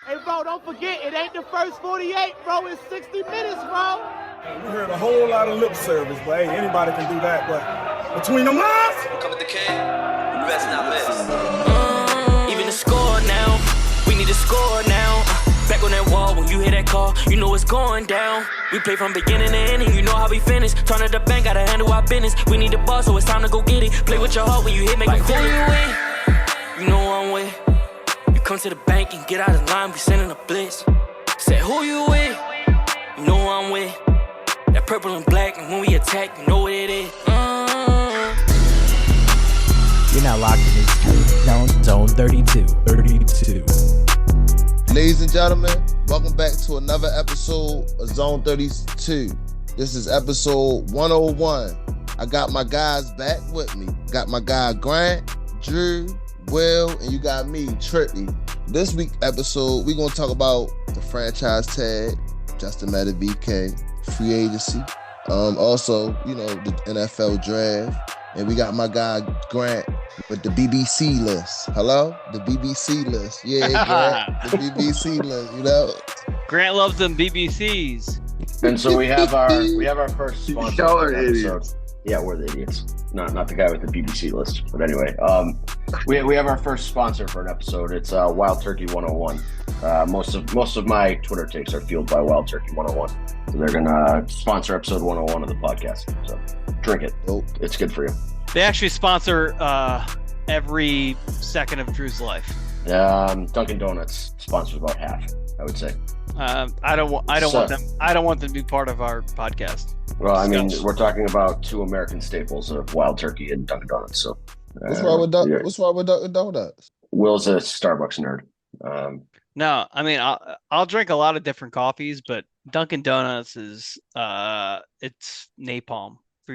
Hey, bro, don't forget, it ain't the first 48, bro. It's 60 minutes, bro. We heard a whole lot of lip service, but hey, anybody can do that. But between the lines, come with the king, you best not miss. Even the score now, we need to score now. Back on that wall, when you hear that call, you know it's going down. We play from beginning to ending, you know how we finish. Turn at the bank, gotta handle our business. We need the ball, so it's time to go get it. Play with your heart when you hit, make like, who you with? You know I'm with. You come to the bank and get out of line, we sending a blitz. Say who you with? You know I'm with. That purple and black, and when we attack, you know what it is. You're now locked in Zone 32. Ladies and gentlemen, welcome back to another episode of Zone 32. This is episode 101. I got my guys back with me. Got my guy Grant, Drew, Will, and you got me, Trippy. This week episode, we're going to talk about the franchise tag, Justin Madubuike, free agency. Also, you know, the NFL draft. And we got my guy Grant with the BBC list. Hello? The BBC list. Yeah, Grant. The BBC list, you know? Grant loves them BBCs. And so we have our first sponsor. Y'all are idiots. Yeah, we're the idiots. Not the guy with the BBC list. But anyway, we have our first sponsor for an episode. It's Wild Turkey 101. Most of my Twitter takes are fueled by Wild Turkey 101. So they're gonna sponsor episode 101 of the podcast. So drink it. It's good for you. They actually sponsor every second of Drew's life. Dunkin' Donuts sponsors about half, I would say. I don't want them. I don't want them to be part of our podcast. Well, I mean, we're talking about two American staples of Wild Turkey and Dunkin' Donuts. So what's wrong with Dunkin' Donuts? Will's a Starbucks nerd. No, I mean, I'll drink a lot of different coffees, but Dunkin' Donuts is it's napalm for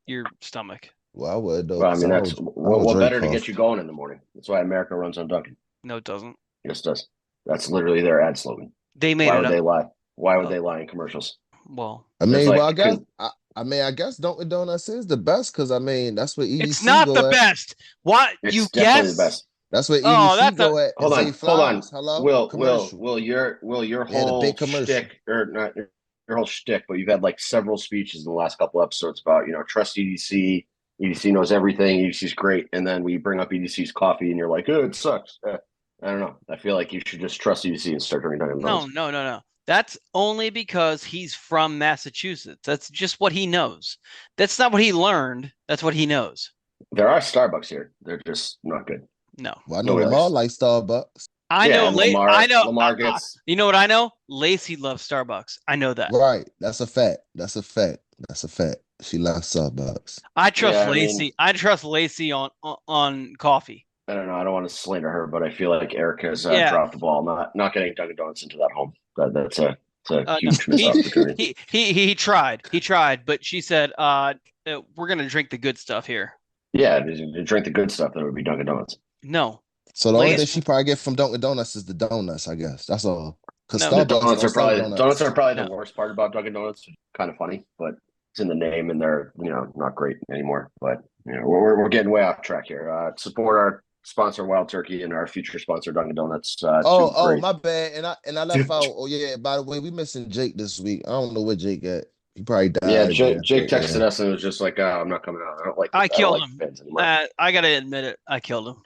your stomach. Well, I would though. Well, I mean, that's what better to get you going in the morning. That's why America runs on Dunkin'. No, it doesn't. Yes, it does. That's literally their ad slogan. They made Why it would up. they lie? Why would they lie in commercials? Well, I mean, like, I guess Dunkin' Donuts is the best because I mean that's what EDC it's not the at. best. What It's you definitely guess? the best. That's what EDC go at. Hold on. Hello, Will, your whole big commercial. shtick, or not your whole shtick, but you've had like several speeches in the last couple episodes about, you know, trust EDC. EDC knows everything. EDC's great, and then we bring up EDC's coffee, and you're like, oh, it sucks. I don't know. I feel like you should just trust EDC and start drinking Dunkin' Donuts. No. That's only because he's from Massachusetts. That's just what he knows. That's not what he learned. That's what he knows. There are Starbucks here. They're just not good. No. Well, I know them all like Starbucks. I know. Lamar gets. You know what I know? Lacey loves Starbucks. I know that. Right. That's a fact. She loves Starbucks. I trust Lacey. I trust Lacey on coffee. I don't know. I don't want to slander her, but I feel like Erica's dropped the ball, not getting Dunkin' Donuts into that home. That's a huge missed opportunity. He tried, but she said, "We're gonna drink the good stuff here." Yeah, to drink the good stuff, that would be Dunkin' Donuts. No. So the only thing she probably get from Dunkin' Donuts is the donuts, I guess. That's all. Because Donuts are probably the worst part about Dunkin' Donuts. Kind of funny, but it's in the name, and they're not great anymore. But we're getting way off track here. Support our sponsor Wild Turkey and our future sponsor Dunkin' Donuts. My bad, and I left out. Oh yeah, by the way, we missing Jake this week. I don't know where Jake at. He probably died. Yeah, Jake texted us and was just like, I'm not coming out. I killed him. I gotta admit it. I killed him.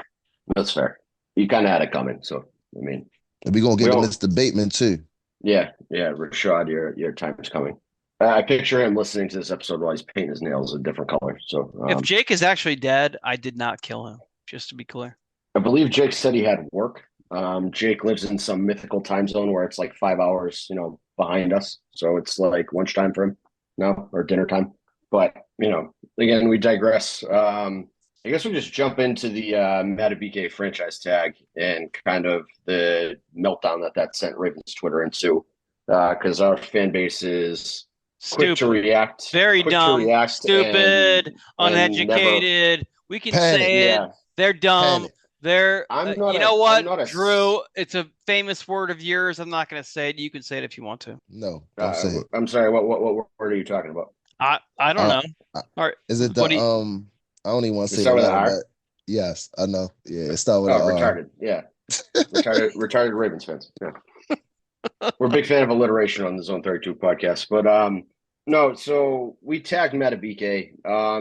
That's fair. You kind of had it coming, so I mean, and we're gonna get Mr. Bateman too. Yeah, Rashad, your time is coming. I picture him listening to this episode while he's painting his nails a different color. So if Jake is actually dead, I did not kill him. Just to be clear, I believe Jake said he had work. Jake lives in some mythical time zone where it's like 5 hours, behind us. So it's like lunchtime for him now, or dinner time. But again, we digress. I guess we just jump into the Madubuike franchise tag and kind of the meltdown that sent Ravens Twitter into, because our fan base is quick to react, very dumb, stupid, uneducated. We can say it. They're dumb. They're. You know what, Drew? It's a famous word of yours. I'm not going to say it. You can say it if you want to. No, don't say it. I'm sorry. What word are you talking about? I don't know. All right. Is it the I don't even want to say start with an R? Yes, I know. Yeah, it starts with retarded. Yeah. Retired Ravens fans. Yeah. We're a big fan of alliteration on the Zone 32 podcast. But no, so we tagged Madubuike.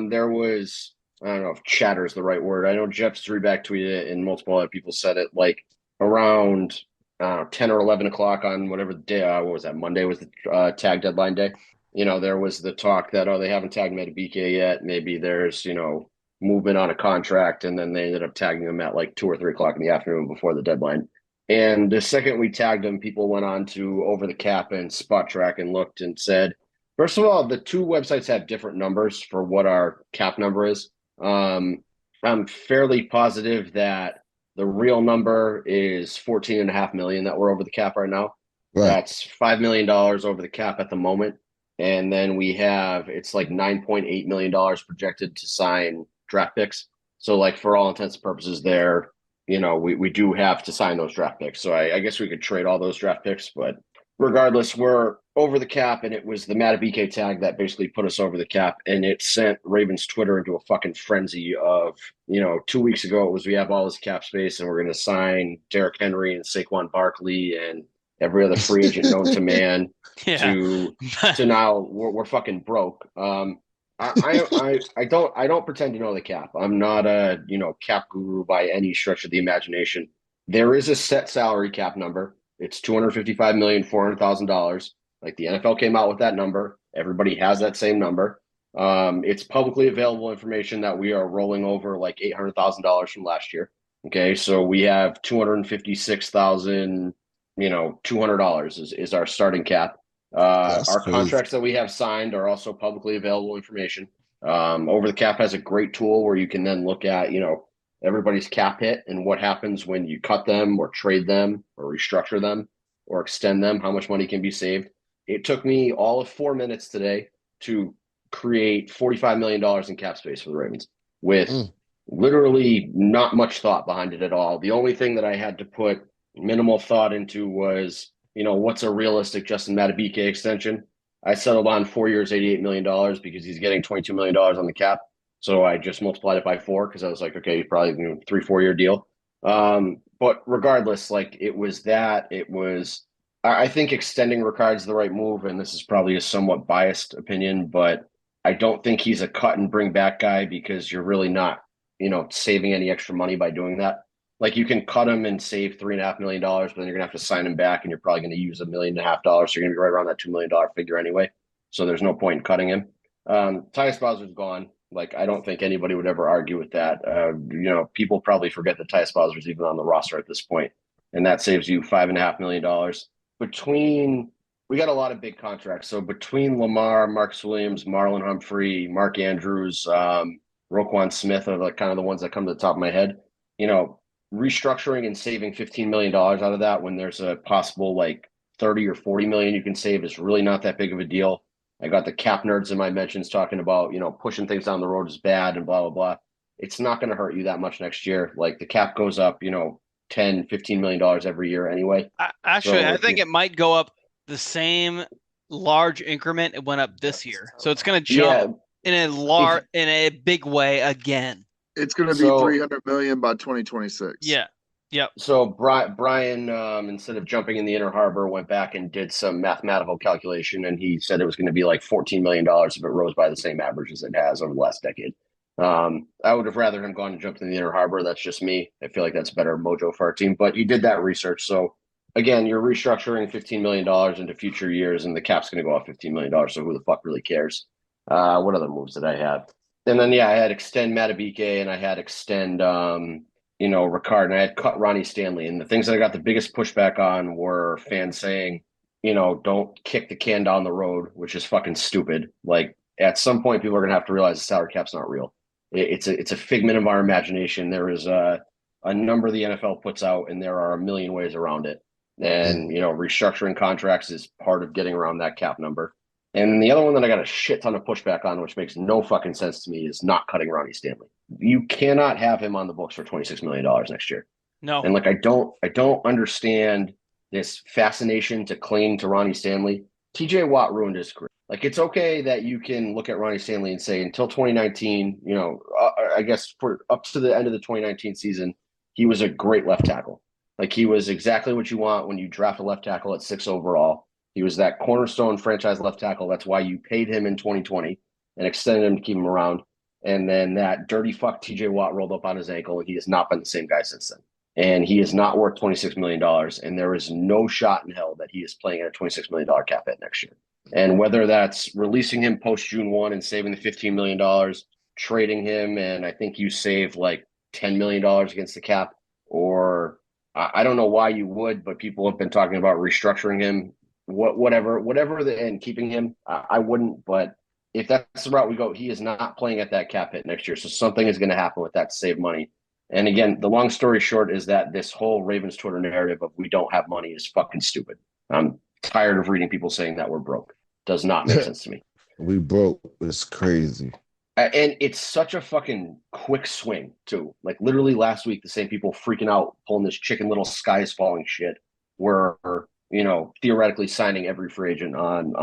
There was, I don't know if chatter is the right word. I know Jeff Zreback tweeted it and multiple other people said it, like around 10 or 11 o'clock on whatever the day, what was that, Monday was the tag deadline day. There was the talk that, they haven't tagged Madubuike yet. Maybe there's, movement on a contract, and then they ended up tagging him at like 2 or 3 o'clock in the afternoon before the deadline. And the second we tagged him, people went on to Over the Cap and Spot Track and looked and said, first of all, the two websites have different numbers for what our cap number is. I'm fairly positive that the real number is $14.5 million that we're over the cap right now. Right. That's $5 million over the cap at the moment. And then we have, it's like $9.8 million projected to sign draft picks. So like for all intents and purposes there, we do have to sign those draft picks. So I guess we could trade all those draft picks, but regardless, we're over the cap, and it was the Madubuike tag that basically put us over the cap, and it sent Ravens Twitter into a fucking frenzy of, 2 weeks ago it was, we have all this cap space and we're going to sign Derrick Henry and Saquon Barkley and every other free agent known to man to now we're fucking broke. I don't pretend to know the cap. I'm not a cap guru by any stretch of the imagination. There is a set salary cap number. It's $255,400,000. Like the NFL came out with that number. Everybody has that same number. It's publicly available information that we are rolling over like $800,000 from last year. Okay, so we have $256,200 is our starting cap. Our crazy. Contracts that we have signed are also publicly available information. Over the Cap has a great tool where you can then look at, everybody's cap hit and what happens when you cut them or trade them or restructure them or extend them, how much money can be saved. It took me all of 4 minutes today to create $45 million in cap space for the Ravens with literally not much thought behind it at all. The only thing that I had to put minimal thought into was, what's a realistic Justin Madubuike extension? I settled on 4 years, $88 million because he's getting $22 million on the cap. So I just multiplied it by 4 because I was like, okay, probably 3-4 year deal. But regardless, like I think extending Ricard's the right move. And this is probably a somewhat biased opinion, but I don't think he's a cut and bring back guy because you're really not, saving any extra money by doing that. Like you can cut him and save $3.5 million, but then you're gonna have to sign him back, and you're probably going to use $1.5 million. So you're gonna be right around that $2 million figure anyway. So there's no point in cutting him. Tyus Bowser's gone. Like I don't think anybody would ever argue with that. People probably forget that Tyus Bowser's even on the roster at this point, and that saves you $5.5 million. We got a lot of big contracts. So between Lamar, Marcus Williams, Marlon Humphrey, Mark Andrews, Roquan Smith are like kind of the ones that come to the top of my head. Restructuring and saving $15 million out of that when there's a possible like 30 or 40 million you can save is really not that big of a deal. I got the cap nerds in my mentions talking about, pushing things down the road is bad and blah, blah, blah. It's not going to hurt you that much next year. Like the cap goes up, $10, $15 million every year anyway. I think it might go up the same large increment it went up this year. So it's going to jump in a big way again. It's going to be $300 million by 2026. Yeah. Yep. So Brian, instead of jumping in the Inner Harbor, went back and did some mathematical calculation, and he said it was going to be like $14 million if it rose by the same average as it has over the last decade. I would have rather him gone and jumped in the Inner Harbor. That's just me. I feel like that's better mojo for our team. But he did that research. So again, you're restructuring $15 million into future years, and the cap's going to go up $15 million. So who the fuck really cares? What other moves did I have? And then, I had extend Madubuike and I had extend, Ricard, and I had cut Ronnie Stanley. And the things that I got the biggest pushback on were fans saying, don't kick the can down the road, which is fucking stupid. Like at some point, people are going to have to realize the salary cap's not real. It's a figment of our imagination. There is a number the NFL puts out, and there are a million ways around it. And, restructuring contracts is part of getting around that cap number. And the other one that I got a shit ton of pushback on, which makes no fucking sense to me, is not cutting Ronnie Stanley. You cannot have him on the books for $26 million next year. No. And I don't understand this fascination to cling to Ronnie Stanley. TJ Watt ruined his career. Like, it's okay that you can look at Ronnie Stanley and say until 2019, I guess for up to the end of the 2019 season, he was a great left tackle. Like, he was exactly what you want when you draft a left tackle at 6 overall. He was that cornerstone franchise left tackle. That's why you paid him in 2020 and extended him to keep him around. And then that dirty fuck TJ Watt rolled up on his ankle, and he has not been the same guy since then. And he is not worth $26 million. And there is no shot in hell that he is playing at a $26 million cap hit next year. And whether that's releasing him post June 1 and saving the $15 million, trading him, and I think you save like $10 million against the cap, or I don't know why you would, but people have been talking about restructuring him, whatever, and keeping him. I wouldn't, but if that's the route we go, he is not playing at that cap hit next year. So something is going to happen with that to save money. And again, the long story short is that this whole Ravens Twitter narrative of we don't have money is fucking stupid. I'm tired of reading people saying that we're broke. Does not make sense to me. We broke. It's crazy. And it's such a fucking quick swing, too. Like, literally last week, the same people freaking out, pulling this Chicken Little sky is falling shit, were, theoretically signing every free agent on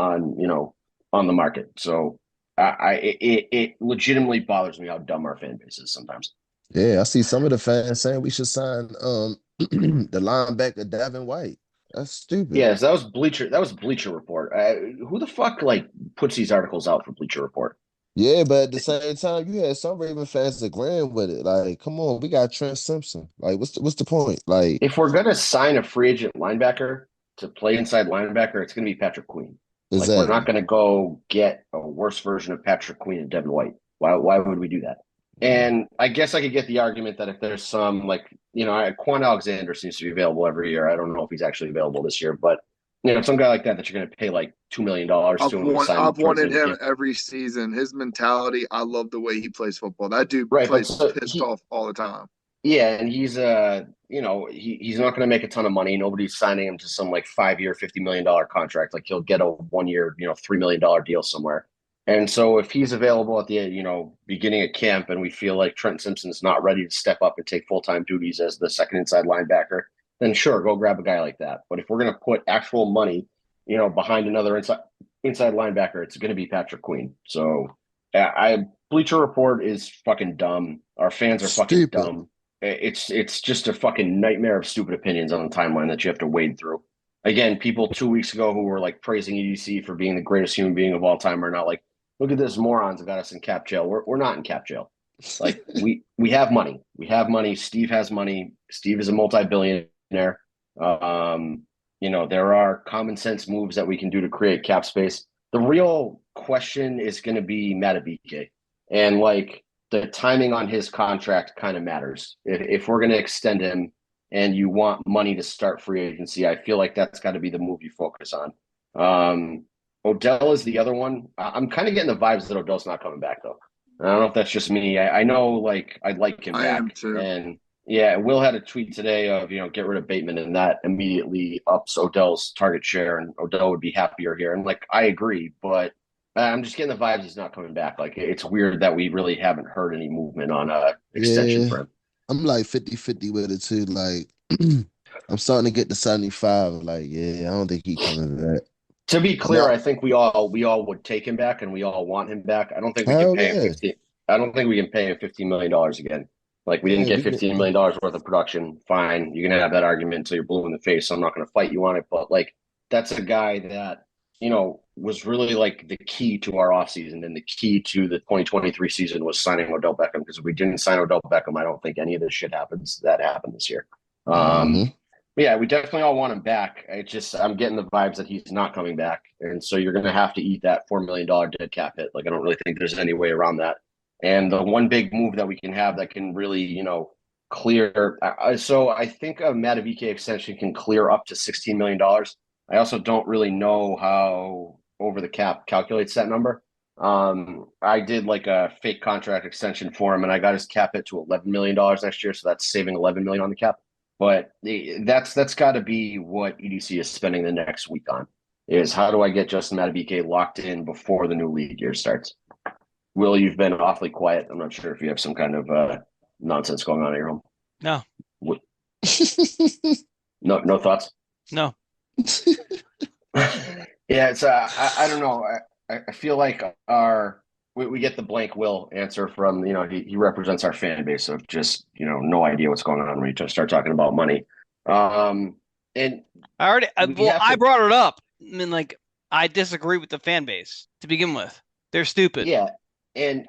the market. So it legitimately bothers me how dumb our fan base is sometimes. Yeah, I see some of the fans saying we should sign the linebacker Davin White. That's stupid. Yes, that was Bleacher Report. Who the fuck puts these articles out for Bleacher Report? Yeah, but at the same time, you had some Raven fans agreeing with it. Like, come on, we got Trent Simpson. Like, what's the point? Like, if we're gonna sign a free agent linebacker to play inside linebacker, it's gonna be Patrick Queen. Exactly. Like, we're not gonna go get a worse version of Patrick Queen and Devin White. Why would we do that? And I guess I could get the argument that if there's some Quan Alexander seems to be available every year. I don't know if he's actually available this year, but some guy like that you're going to pay like $2 million to. I've wanted him every season. His mentality, I love the way he plays football. That dude plays pissed off all the time. Yeah, and he's he's not going to make a ton of money. Nobody's signing him to some 5-year, $50 million contract. Like, he'll get a 1-year, $3 million deal somewhere. And so if he's available at the beginning of camp, and we feel like Trent Simpson's not ready to step up and take full-time duties as the second inside linebacker, then sure, go grab a guy like that. But if we're going to put actual money, behind another inside linebacker, it's going to be Patrick Queen. So Bleacher Report is fucking dumb. Our fans are fucking dumb. It's just a fucking nightmare of stupid opinions on the timeline that you have to wade through. Again, people 2 weeks ago who were praising EDC for being the greatest human being of all time are now look at this morons that got us in cap jail. We're not in cap jail. We have money. We have money. Steve has money. Steve is a multi-billionaire. There are common sense moves that we can do to create cap space. The real question is going to be Madubuike, and the timing on his contract kind of matters. If we're going to extend him and you want money to start free agency, I feel like that's got to be the move you focus on. Odell is the other one. I'm kind of getting the vibes that Odell's not coming back, though. I don't know if that's just me. I know, I'd like him back. I am too. And yeah, Will had a tweet today of, get rid of Bateman, and that immediately ups Odell's target share, and Odell would be happier here. And I agree, but I'm just getting the vibes he's not coming back. It's weird that we really haven't heard any movement on extension for him. I'm 50-50 with it too. I'm starting to get to 75. I don't think he's coming back. To be clear, I think we all would take him back, and we all want him back. I don't think we can pay him $15 million again. We didn't get $15 million worth of production. Fine, you're gonna have that argument until you're blue in the face. So I'm not gonna fight you on it. But that's a guy that was really the key to our offseason, and the key to the 2023 season was signing Odell Beckham. Because if we didn't sign Odell Beckham, I don't think any of this shit happens that happened this year. Yeah, we definitely all want him back. I'm getting the vibes that he's not coming back, and so you're gonna have to eat that $4 million dead cap hit. I don't really think there's any way around that. And the one big move that we can have that can really, clear. So I think a Madubuike extension can clear up to $16 million. I also don't really know how over the cap calculates that number. I did a fake contract extension for him, and I got his cap hit to $11 million next year. So that's saving $11 million on the cap. But that's got to be what EDC is spending the next week on, is how do I get Justin Madubuike locked in before the new league year starts? Will, you've been awfully quiet. I'm not sure if you have some kind of nonsense going on at your home. No. No thoughts? No. Yeah, it's I don't know. I feel like we get the blank Will answer from, he represents our fan base of just, no idea what's going on when you just start talking about money. And I brought it up. I mean, like, I disagree with the fan base to begin with. They're stupid. Yeah, and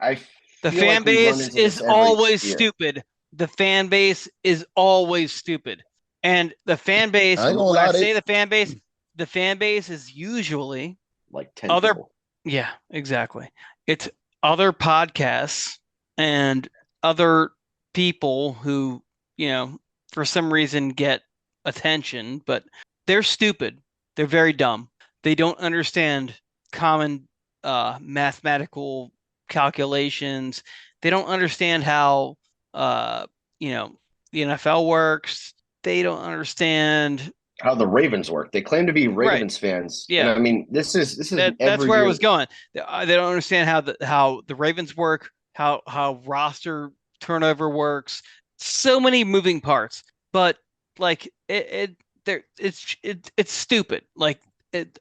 the fan base is always stupid. The fan base is always stupid, and the fan base. When I say the fan base is usually like 10 other. People. Yeah, exactly. It's other podcasts and other people who, for some reason get attention, but they're stupid. They're very dumb. They don't understand common mathematical calculations. They don't understand how the NFL works. They don't understand how the Ravens work. They claim to be Ravens fans. Yeah, and I mean this is that's where I was going. They don't understand how the Ravens work, how roster turnover works. So many moving parts, but like it's stupid. Like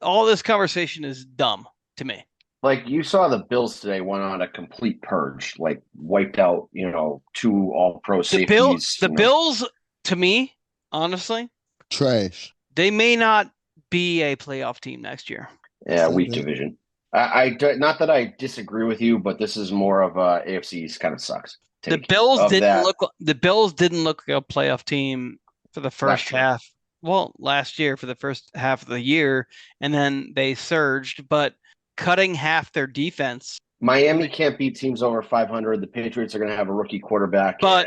all this conversation is dumb to me. Like you saw the Bills today went on a complete purge, like wiped out, 2 all-pro safeties. The Bills, to me, honestly, trash. They may not be a playoff team next year. Yeah, weak division. I not that I disagree with you, but this is more of AFC's kind of sucks. The Bills didn't look like a playoff team for the first half. Well, last year for the first half of the year, and then they surged, but cutting half their defense. Miami can't beat teams over 500. The Patriots are going to have a rookie quarterback, but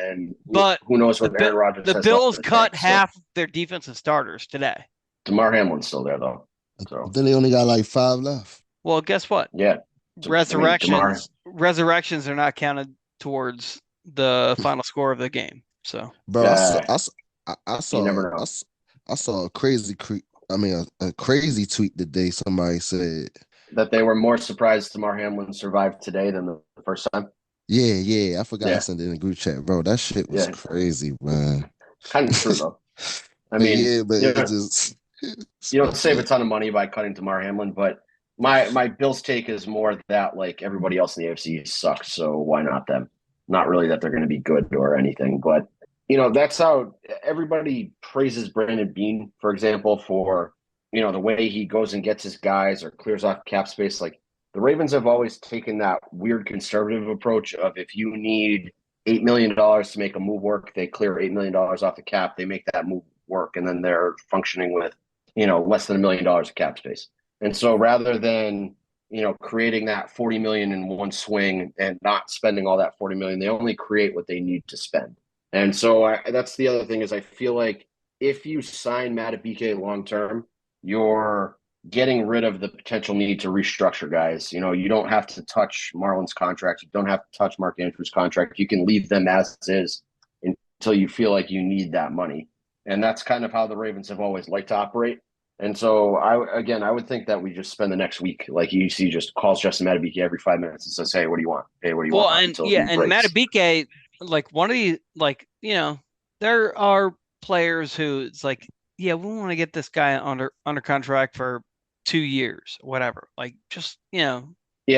who knows what Aaron Rodgers has. The Bills cut half their defensive starters today. Damar Hamlin's still there though. So then they only got like 5 left. Well, guess what? Yeah, resurrections are not counted towards the final score of the game. So, bro, I saw a crazy tweet today. Somebody said that they were more surprised Damar Hamlin survived today than the first time. Yeah. I forgot I sent it in the group chat, bro. That shit was crazy, man. Kind of true though. I mean, but it just you don't save a ton of money by cutting Damar Hamlin, but my Bills take is more that like everybody else in the AFC sucks, so why not them? Not really that they're going to be good or anything, but that's how everybody praises Brandon Beane, for example, for the way he goes and gets his guys or clears off cap space. Like the Ravens have always taken that weird conservative approach of if you need $8 million to make a move work, they clear $8 million off the cap, they make that move work, and then they're functioning with less than $1 million of cap space. And so rather than creating that $40 million in one swing and not spending all that $40 million, they only create what they need to spend. And so that's the other thing is I feel like if you sign Madubuike long term, you're getting rid of the potential need to restructure guys. You don't have to touch Marlon's contract. You don't have to touch Mark Andrews' contract. You can leave them as is until you feel like you need that money. And that's kind of how the Ravens have always liked to operate. And so I would think that we just spend the next week, like UC just calls Justin Madubuike every 5 minutes and says, "Hey, what do you want? Hey, what do you want?" And Madubuike, like one of the there are players who it's like, yeah, we want to get this guy under contract for 2 years, whatever. Like just Yeah,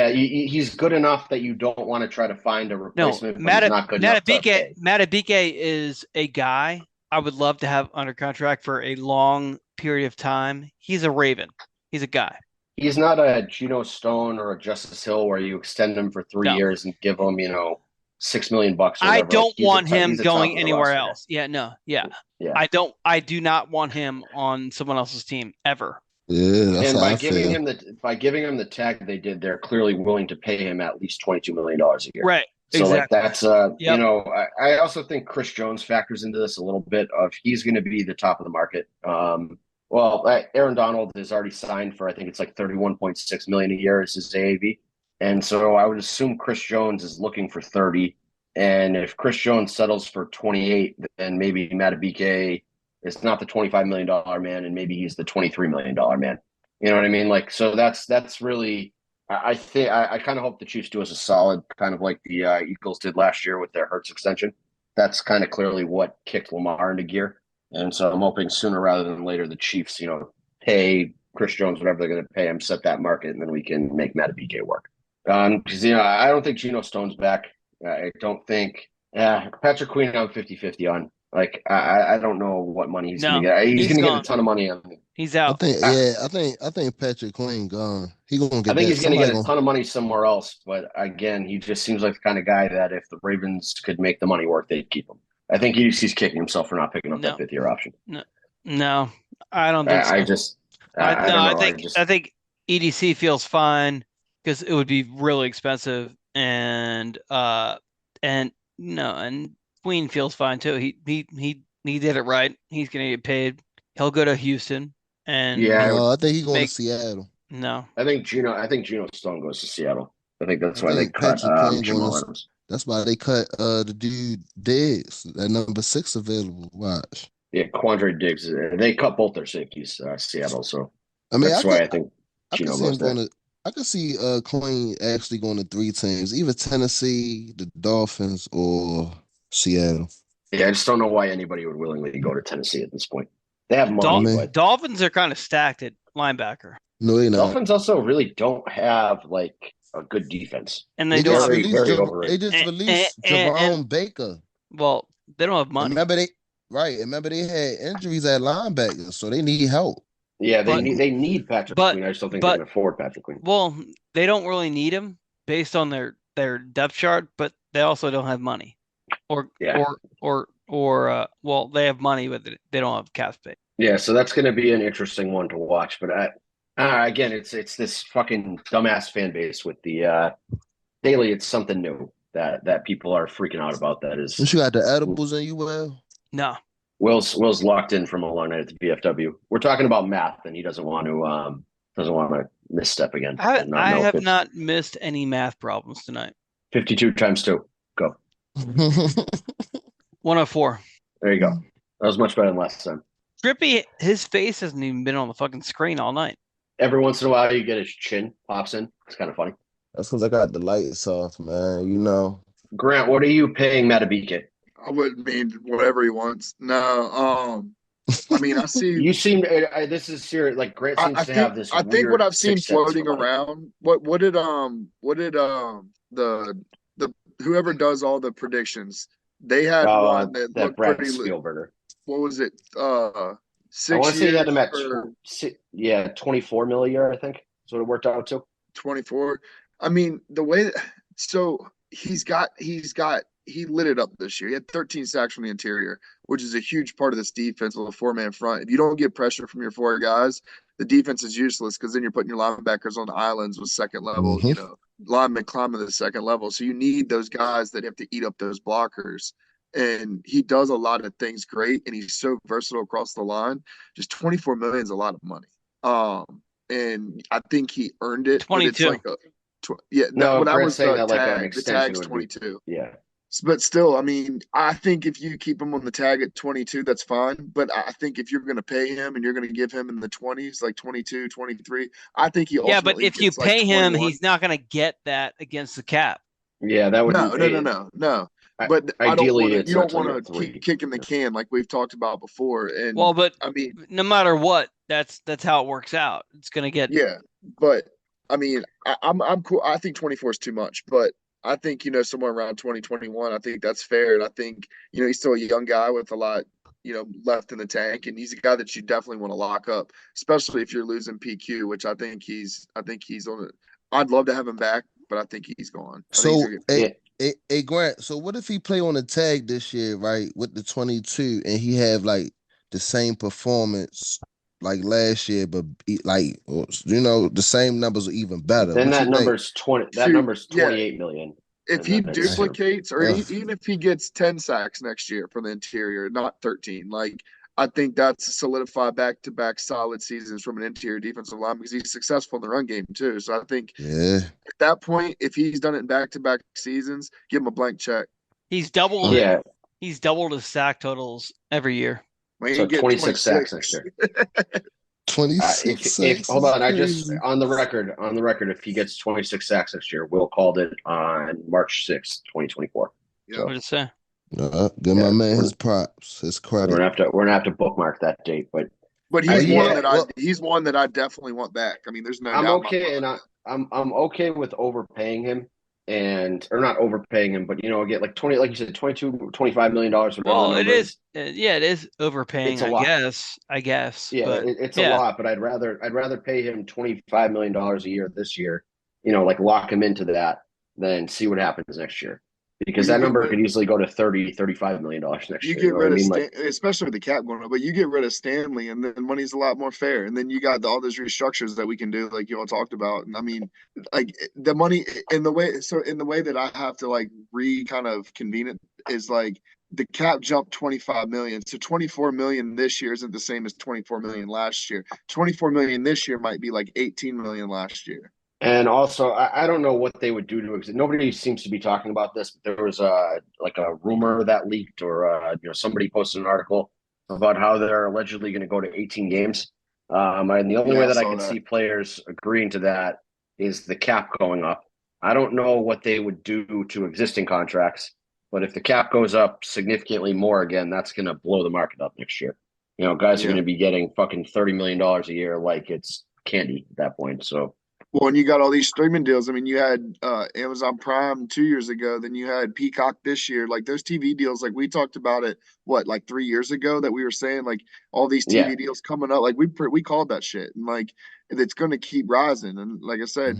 he's good enough that you don't want to try to find a replacement. No, Madubuike is a guy I would love to have under contract for a long period of time. He's a Raven. He's a guy. He's not a Geno Stone or a Justice Hill where you extend him for 3 years and give him, $6 million bucks. I don't want him going anywhere else. Yeah. I do not want him on someone else's team ever. Yeah, and by giving him the tag they did, they're clearly willing to pay him at least $22 million a year. Right. So exactly. Like that's I also think Chris Jones factors into this a little bit of he's going to be the top of the market. Aaron Donald is already signed for I think it's like $31.6 million a year is his AAV. And so I would assume Chris Jones is looking for 30. And if Chris Jones settles for 28, then maybe Madubuike is not the $25 million man, and maybe he's the $23 million man. You know what I mean? Like, so that's really, I think, I kind of hope the Chiefs do us a solid, kind of like the Eagles did last year with their Hurts extension. That's kind of clearly what kicked Lamar into gear. And so I'm hoping sooner rather than later, the Chiefs, pay Chris Jones whatever they're going to pay him, set that market, and then we can make Madubuike work. Because, I don't think Geno Stone's back. I don't think Patrick Queen I'm 50-50 on. Like I don't know what money he's going to get. He's going to get a ton of money on me. He's out. I think Patrick Queen gone. He gonna get. I think he's going to get a ton of money somewhere else. But again, he just seems like the kind of guy that if the Ravens could make the money work, they'd keep him. I think he's kicking himself for not picking up that 5th-year option. No, I don't think so. I think EDC feels fine because it would be really expensive, and Queen feels fine too. He did it right. He's gonna get paid. He'll go to Houston, and I think he's going to Seattle. No, I think Geno Stone goes to Seattle. I think that's why they cut Jamal Adams. That's why they cut the dude Diggs, that number 6 available. Watch. Yeah, Quandre Diggs. They cut both their safeties, Seattle. So that's why I think Geno goes there. I could see Queen actually going to 3 teams, either Tennessee, the Dolphins, or Seattle. Yeah, I just don't know why anybody would willingly go to Tennessee at this point. They have money. Dolphins are kind of stacked at linebacker. No, they're not. Dolphins also really don't have like a good defense, and they just overrated. They just released Jerome Baker. Well, they don't have money. Remember they had injuries at linebacker, so they need help. Yeah, they need Patrick Queen. I just don't think they can afford Patrick Queen. Well, they don't really need him based on their depth chart, but they also don't have money. Well, they have money, but they don't have cap space. Yeah, so that's going to be an interesting one to watch. But again, it's this fucking dumbass fan base with the daily. It's something new that people are freaking out about. That is, you got the edibles in you, Will? No. Will's locked in from a long night at the VFW. We're talking about math, and he doesn't want to misstep again. I have not missed any math problems tonight. 52 times 2. Go. 104. There you go. That was much better than last time. Trippy, his face hasn't even been on the fucking screen all night. Every once in a while, you get his chin pops in. It's kind of funny. That's because I got the lights off, man. You know. Grant, what are you paying Madubuike? I wouldn't mean whatever he wants. No, I mean, I see. You seem. This is serious. Like Grant seems to have this. I think what I've seen floating around. What did the whoever does all the predictions? They had one that looked Brad pretty. Spielberger. What was it? 6 I want to say he had him at 24 million a year. I think that's what it worked out to. 24. I mean, the way he lit it up this year. He had 13 sacks from the interior, which is a huge part of this defense with a 4-man front. If you don't get pressure from your 4 guys, the defense is useless because then you're putting your linebackers on the islands with second level, linemen climbing to the second level. So you need those guys that have to eat up those blockers. And he does a lot of things great, and he's so versatile across the line. Just 24 million is a lot of money. And I think he earned it. 22. But it's that was the tag. The tag's 22. Yeah. But still, I mean, I think if you keep him on the tag at 22, that's fine. But I think if you're going to pay him and you're going to give him in the 20s, like 22, 23, I think he ultimately but if you pay him, he's not going to get that against the cap. Yeah, that would No. But ideally, you don't want to keep kicking the can like we've talked about before. And but I mean, no matter what, that's how it works out. It's going to get But I mean, I'm cool. I think 24 is too much, but I think somewhere around 2021, I think that's fair. And I think he's still a young guy with a lot left in the tank, and he's a guy that you definitely want to lock up, especially if you're losing PQ, which I think he's on it. I'd love to have him back, but I think he's gone. Hey Grant, so what if he play on the tag this year, right, with the 22, and he have like the same performance like last year, but like the same numbers are even better? Then that number's 20. That number's 28 million. If he duplicates, or even if he gets 10 sacks next year from the interior, not 13, like I think that's solidified back-to-back solid seasons from an interior defensive line because he's successful in the run game too. So I think at that point, if he's done it in back-to-back seasons, give him a blank check. He's doubled. He's doubled his sack totals every year. So 26 sacks next year. 26 sacks. Hold on, I just on the record, if he gets 26 sacks next year, Will called it on March 6th, 2024. Yeah. So, what did it say? Give my man his props, his credit. We're gonna have to bookmark that date, but he's one that I definitely want back. I mean, there's no. I'm okay, and I'm okay with overpaying him or not overpaying him, but get like 20, like you said, $25 million. Well, it is. Yeah, it is overpaying. It's a lot. I guess. Yeah, but it's a lot, but I'd rather pay him $25 million a year this year, like lock him into that, than see what happens next year. Because that number could easily go to $35 million next year. You get rid of especially with the cap going up, but you get rid of Stanley, and then money's a lot more fair. And then you got all those restructures that we can do, like you all talked about. And I mean, like the money in the way that I have to like kind of convene it is like the cap jumped 25 million. So 24 million this year isn't the same as 24 million last year. 24 million this year might be like 18 million last year. And also, I don't know what they would do to it. Nobody seems to be talking about this. But there was a rumor that leaked, or somebody posted an article about how they're allegedly going to go to 18 games. And the only way that I can see players agreeing to that is the cap going up. I don't know what they would do to existing contracts, but if the cap goes up significantly more again, that's going to blow the market up next year. Guys are going to be getting fucking $30 million a year like it's candy at that point. So. Well, and you got all these streaming deals. I mean, you had Amazon Prime 2 years ago. Then you had Peacock this year. Like those TV deals, like we talked about it, like 3 years ago that we were saying, like all these TV deals coming up. Like we called that shit, and like it's going to keep rising. And like I said,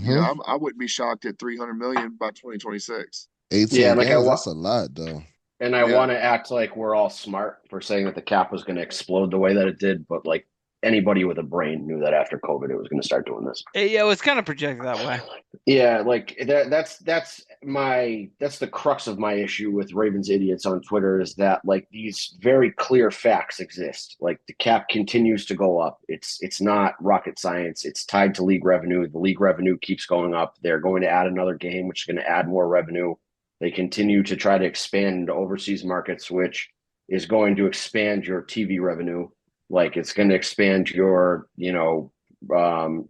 I wouldn't be shocked at 300 million by 2026. 18 games, that's a lot, though. And I want to act like we're all smart for saying that the cap was going to explode the way that it did, but like. Anybody with a brain knew that after COVID it was going to start doing this. Yeah, it was kind of projected that way. Yeah, like that's the crux of my issue with Ravens idiots on Twitter is that like these very clear facts exist. Like the cap continues to go up. It's not rocket science. It's tied to league revenue. The league revenue keeps going up. They're going to add another game, which is going to add more revenue. They continue to try to expand into overseas markets, which is going to expand your TV revenue. Like it's going to expand your,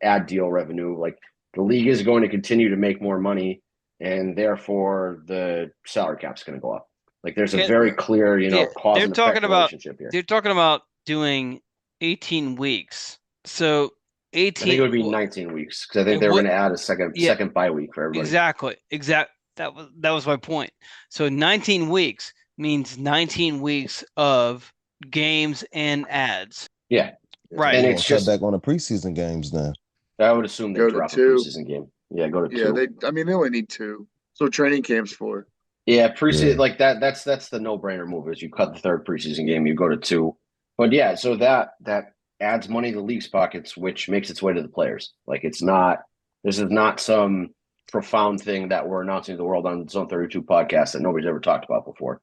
ad deal revenue. Like the league is going to continue to make more money, and therefore the salary cap's going to go up. Like there's a very clear, cause and effect relationship here. They're talking about doing 18 weeks. So 18. I think it would be 19 weeks because I think they were going to add a second bye week for everybody. Exactly. That was my point. So 19 weeks means 19 weeks of games and ads. Yeah, right. And it's just back on the preseason games now. I would assume they drop a preseason game. Yeah, go to 2. Yeah, they only need 2. So training camps for. Yeah, preseason like that. That's the no-brainer move. Is you cut the 3rd preseason game, you go to 2. But yeah, so that adds money to the league's pockets, which makes its way to the players. Like this is not some profound thing that we're announcing to the world on the Zone 32 podcast that nobody's ever talked about before.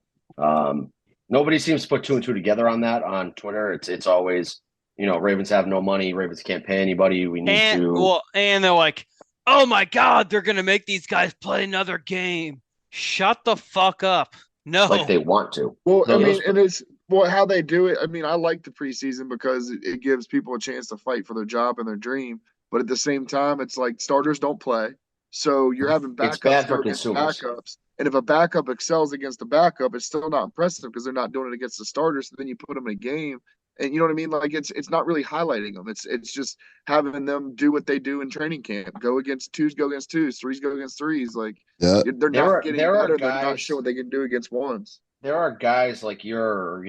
Nobody seems to put 2 and 2 together on that on Twitter. It's always, Ravens have no money. Ravens can't pay anybody. We need to. Well, and they're like, oh my God, they're going to make these guys play another game. Shut the fuck up. No. Like they want to. Well, I mean, and it's how they do it. I mean, I like the preseason because it gives people a chance to fight for their job and their dream. But at the same time, it's like starters don't play. So you're having backups go against backups. And if a backup excels against a backup, it's still not impressive because they're not doing it against the starters. So then you put them in a game, and you know what I mean? Like it's not really highlighting them. It's just having them do what they do in training camp. Go against 2s, go against 2s, 3s, go against 3s. Like they're not getting better. They're not showing what they can do against 1s. There are guys like your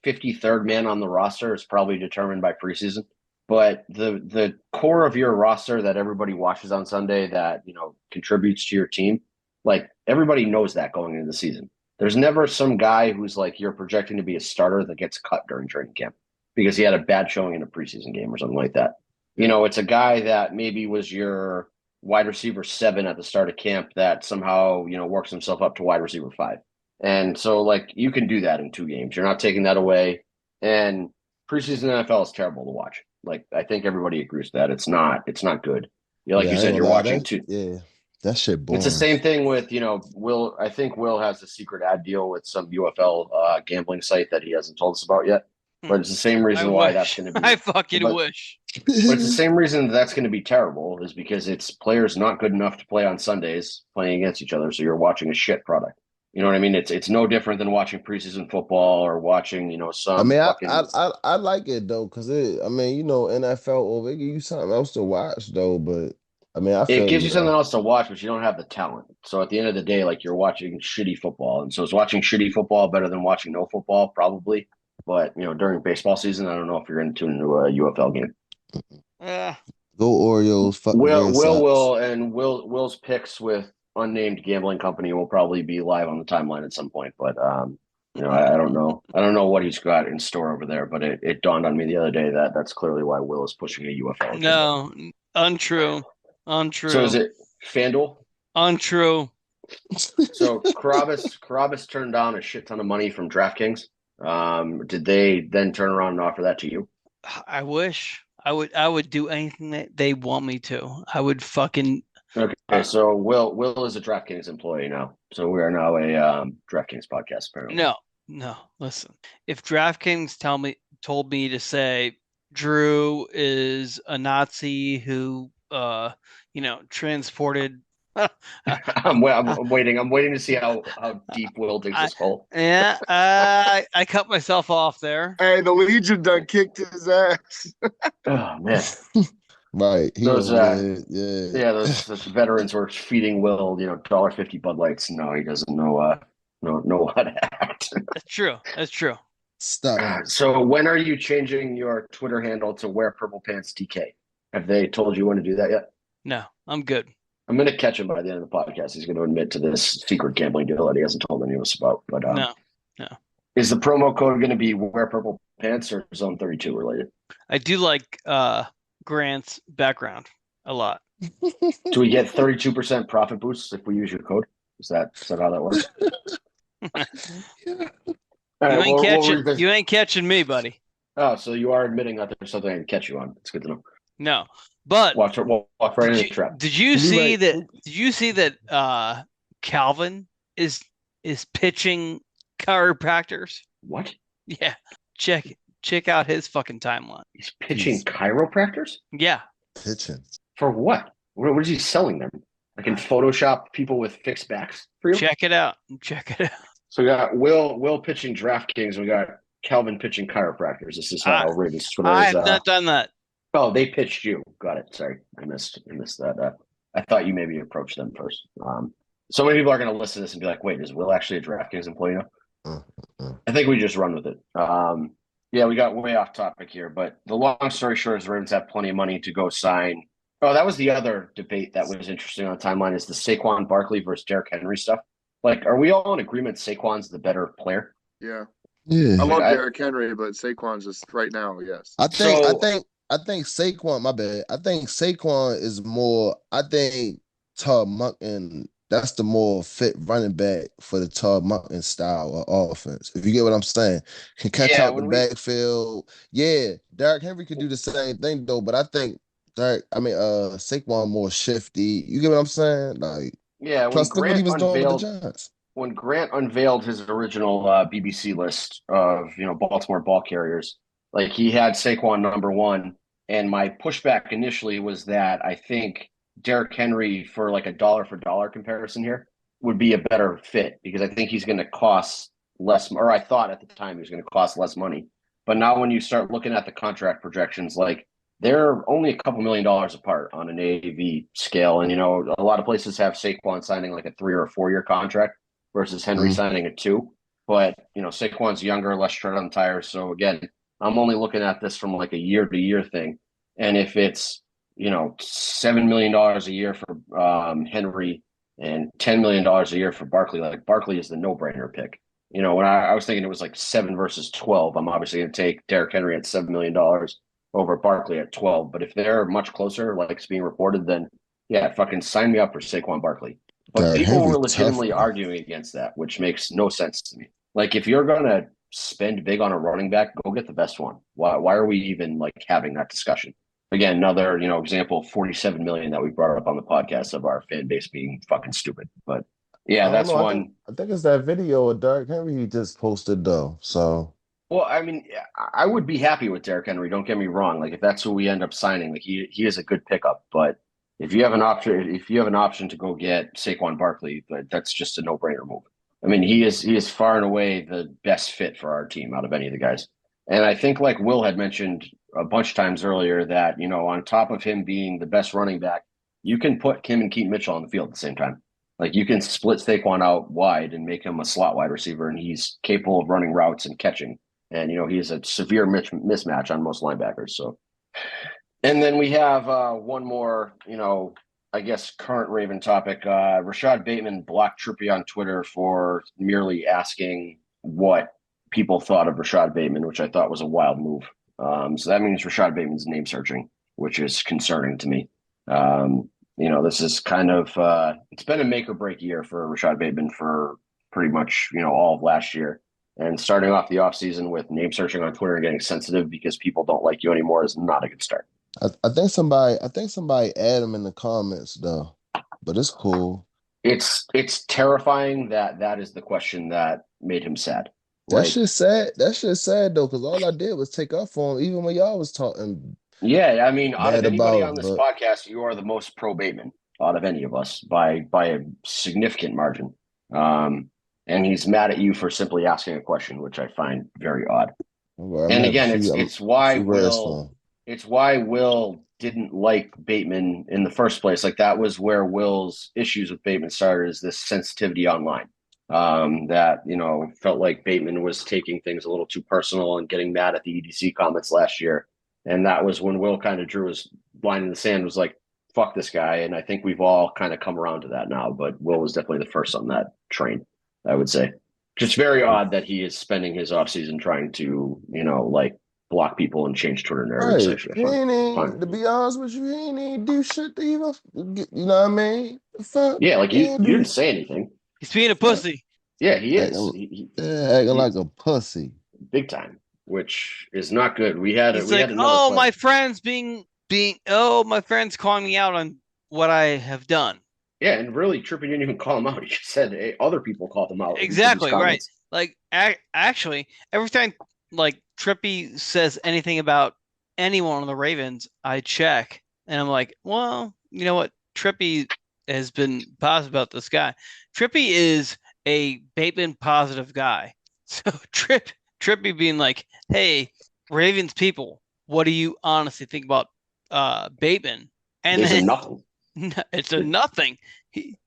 53rd man on the roster is probably determined by preseason. But the core of your roster that everybody watches on Sunday that, contributes to your team, like everybody knows that going into the season. There's never some guy who's like you're projecting to be a starter that gets cut during training camp because he had a bad showing in a preseason game or something like that. It's a guy that maybe was your wide receiver 7 at the start of camp that somehow, works himself up to wide receiver 5. And so like you can do that in 2 games. You're not taking that away. And preseason NFL is terrible to watch. Like I think everybody agrees that it's not good. You said, you're watching 2. Yeah. That shit boring. It's the same thing with, Will. I think Will has a secret ad deal with some UFL gambling site that he hasn't told us about yet. But it's the same reason why that's going to be. I fucking wish. But it's the same reason that's going to be terrible is because it's players not good enough to play on Sundays playing against each other. So you're watching a shit product. You know what I mean? It's no different than watching preseason football or watching, some. I mean, I like it though, because NFL over give you something else to watch though, but I mean, I feel it gives you something else to watch, but you don't have the talent. So at the end of the day, like you're watching shitty football, and so is watching shitty football better than watching no football? Probably. But during baseball season, I don't know if you're going to tune into a UFL game. Go Orioles. Fuck Will's picks with unnamed gambling company will probably be live on the timeline at some point. But I don't know. I don't know what he's got in store over there. But it dawned on me the other day that that's clearly why Will is pushing a UFL. No, untrue. So is it FanDuel? Untrue. So Carabas turned down a shit ton of money from DraftKings. Did they then turn around and offer that to you? I wish. I would do anything that they want me to. I would fucking. Okay, so Will is a DraftKings employee now. So we are now a DraftKings podcast. Apparently. No. Listen, if DraftKings told me to say Drew is a Nazi who transported. I'm waiting. I'm waiting to see how deep Will digs this hole. Yeah, I cut myself off there. Hey, the Legion done kicked his ass. Oh man, right? Those those veterans were feeding Will, $1.50 Bud Lights. No, he doesn't know how to act. That's true. Stop. So when are you changing your Twitter handle to Wear Purple Pants DK? Have they told you when to do that yet? No, I'm good. I'm going to catch him by the end of the podcast. He's going to admit to this secret gambling deal that he hasn't told any of us about. But no. Is the promo code going to be Wear Purple Pants or Zone 32 related? I do like Grant's background a lot. Do we get 32% profit boosts if we use your code? Is that how that works? You ain't catching me, buddy. Oh, so you are admitting that there's something I can catch you on. It's good to know. No, but walk right into the trap. Did you see that Calvin is pitching chiropractors? What? Yeah, check out his fucking timeline. He's pitching chiropractors? Yeah. Pitching. For what? What is he selling them? I can Photoshop people with fixed backs for you? Check it out. So we got Will pitching DraftKings. We got Calvin pitching chiropractors. This is how Ravens Twitter is. I have not done that. Oh, they pitched you. Got it. Sorry. I missed that. I thought you maybe approached them first. So many people are going to listen to this and be like, wait, is Will actually a DraftKings employee now? I think we just run with it. Yeah, we got way off topic here, but the long story short is the Ravens have plenty of money to go sign. Oh, that was the other debate that was interesting on the timeline is the Saquon Barkley versus Derrick Henry stuff. Like, are we all in agreement Saquon's the better player? Yeah. Yeah. I love Derrick Henry, but Saquon's just right now, yes. I think Saquon, my bad. I think Saquon is more, Todd Monken, that's the more fit running back for the Todd Monken style of offense. If you get what I'm saying. Can catch out the backfield. Yeah, Derrick Henry could do the same thing though, but I think Saquon more shifty. You get what I'm saying? Like, yeah, plus look what he was doing with the Giants. When Grant unveiled his original BBC list of Baltimore ball carriers, like he had Saquon number one, and my pushback initially was that I think Derrick Henry for like a dollar for dollar comparison here would be a better fit because I think he's going to cost less, or I thought at the time he was going to cost less money. But now when you start looking at the contract projections, like they're only a couple $1 million apart on an AAV scale. And, a lot of places have Saquon signing like a 3 or 4 year contract versus Henry signing a 2. But, Saquon's younger, less tread on the tires. So again, I'm only looking at this from like a year to year thing. And if it's, $7 million a year for Henry and $10 million a year for Barkley, like Barkley is the no-brainer pick. When I was thinking it was like 7 versus 12, I'm obviously going to take Derrick Henry at $7 million over Barkley at 12. But if they're much closer, like it's being reported, then yeah, fucking sign me up for Saquon Barkley. But people were legitimately arguing against that, which makes no sense to me. Like if you're going to spend big on a running back, go get the best one. Why are we even like having that discussion? Again, another, example, 47 million that we brought up on the podcast of our fan base being fucking stupid. But yeah, that's one. I think it's that video of Derrick Henry he just posted though. So, well, I mean, I would be happy with Derrick Henry. Don't get me wrong. Like if that's who we end up signing, like he is a good pickup. But if you have an option to go get Saquon Barkley, that's just a no-brainer move. I mean, he is far and away the best fit for our team out of any of the guys. And I think like Will had mentioned a bunch of times earlier that, on top of him being the best running back, you can put Kim and Keaton Mitchell on the field at the same time. Like you can split Saquon out wide and make him a slot wide receiver, and he's capable of running routes and catching. And he's a severe mismatch on most linebackers. So, and then we have one more, I guess current Raven topic. Rashad Bateman blocked Trippier on Twitter for merely asking what people thought of Rashad Bateman, which I thought was a wild move. So that means Rashad Bateman's name searching, which is concerning to me. This is kind of it's been a make or break year for Rashad Bateman for pretty much all of last year, and starting off the offseason with name searching on Twitter and getting sensitive because people don't like you anymore is not a good start. I think somebody add him in the comments though, but it's cool. It's terrifying that is the question that made him sad. That shit's sad. That shit's sad though, because all I did was take up for him, even when y'all was talking. Yeah, I mean, out of anybody on this podcast, you are the most pro Bateman out of any of us by a significant margin. And he's mad at you for simply asking a question, which I find very odd. And again, it's why Will didn't like Bateman in the first place. Like that was where Will's issues with Bateman started, is this sensitivity online. That felt like Bateman was taking things a little too personal and getting mad at the EDC comments last year. And that was when Will kind of drew his line in the sand, was like, fuck this guy. And I think we've all kind of come around to that now, but Will was definitely the first on that train, I would say. Just very odd that he is spending his offseason trying to, block people and change Twitter narratives. Right. To be honest with you, he ain't even do shit to even, you know what I mean? Fuck. Yeah, like you didn't say anything. He's being a pussy. Yeah, he is. Acting like a pussy. Big time. Which is not good. We had my friends my friends calling me out on what I have done. Yeah, and really, Trippy didn't even call him out. He just said other people called him out. Exactly, right. Like, actually, every time, like, Trippy says anything about anyone on the Ravens, I check, and I'm like, well, you know what? Trippy has been positive about this guy. Trippy is a Bateman positive guy. So, Trippy being like, hey, Ravens people, what do you honestly think about Bateman? And then nothing. It's a nothing.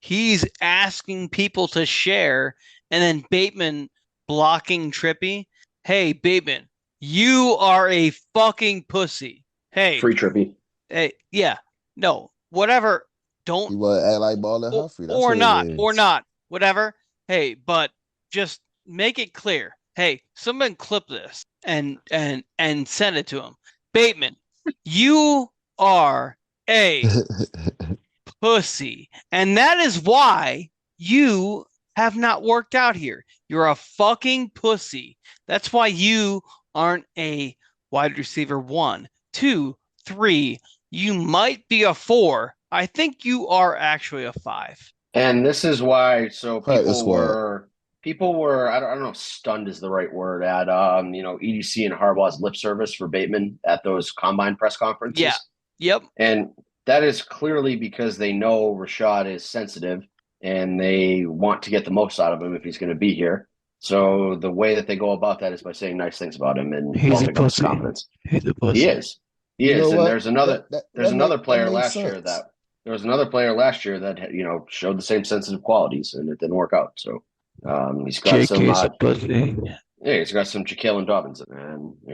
He's asking people to share, and then Bateman blocking Trippy. Hey, Bateman, you are a fucking pussy. Hey, free Trippy. Hey, yeah, no, whatever. Don't you want to act like Ball and Humphrey, or not, whatever. Hey, but just make it clear. Hey, someone clip this and send it to him. Bateman, you are a pussy. And that is why you have not worked out here. You're a fucking pussy. That's why you aren't a wide receiver 1, 2, 3. You might be a 4. I think you are actually a 5. And this is why people were I don't know if stunned is the right word at EDC and Harbaugh's lip service for Bateman at those combine press conferences. Yeah. Yep. And that is clearly because they know Rashad is sensitive and they want to get the most out of him if he's going to be here. So the way that they go about that is by saying nice things about him and building up his confidence. He's a pussy. He is. And there's another player last year that showed the same sensitive qualities and it didn't work out. So he's got he's got some Ja'Kalen Dobbins in there,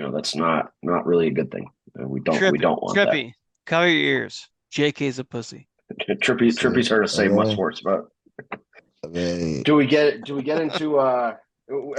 and that's not really a good thing. We don't want Trippy, that. Cover your ears. JK's a pussy. Trippy's heard us say much worse, but do we get into I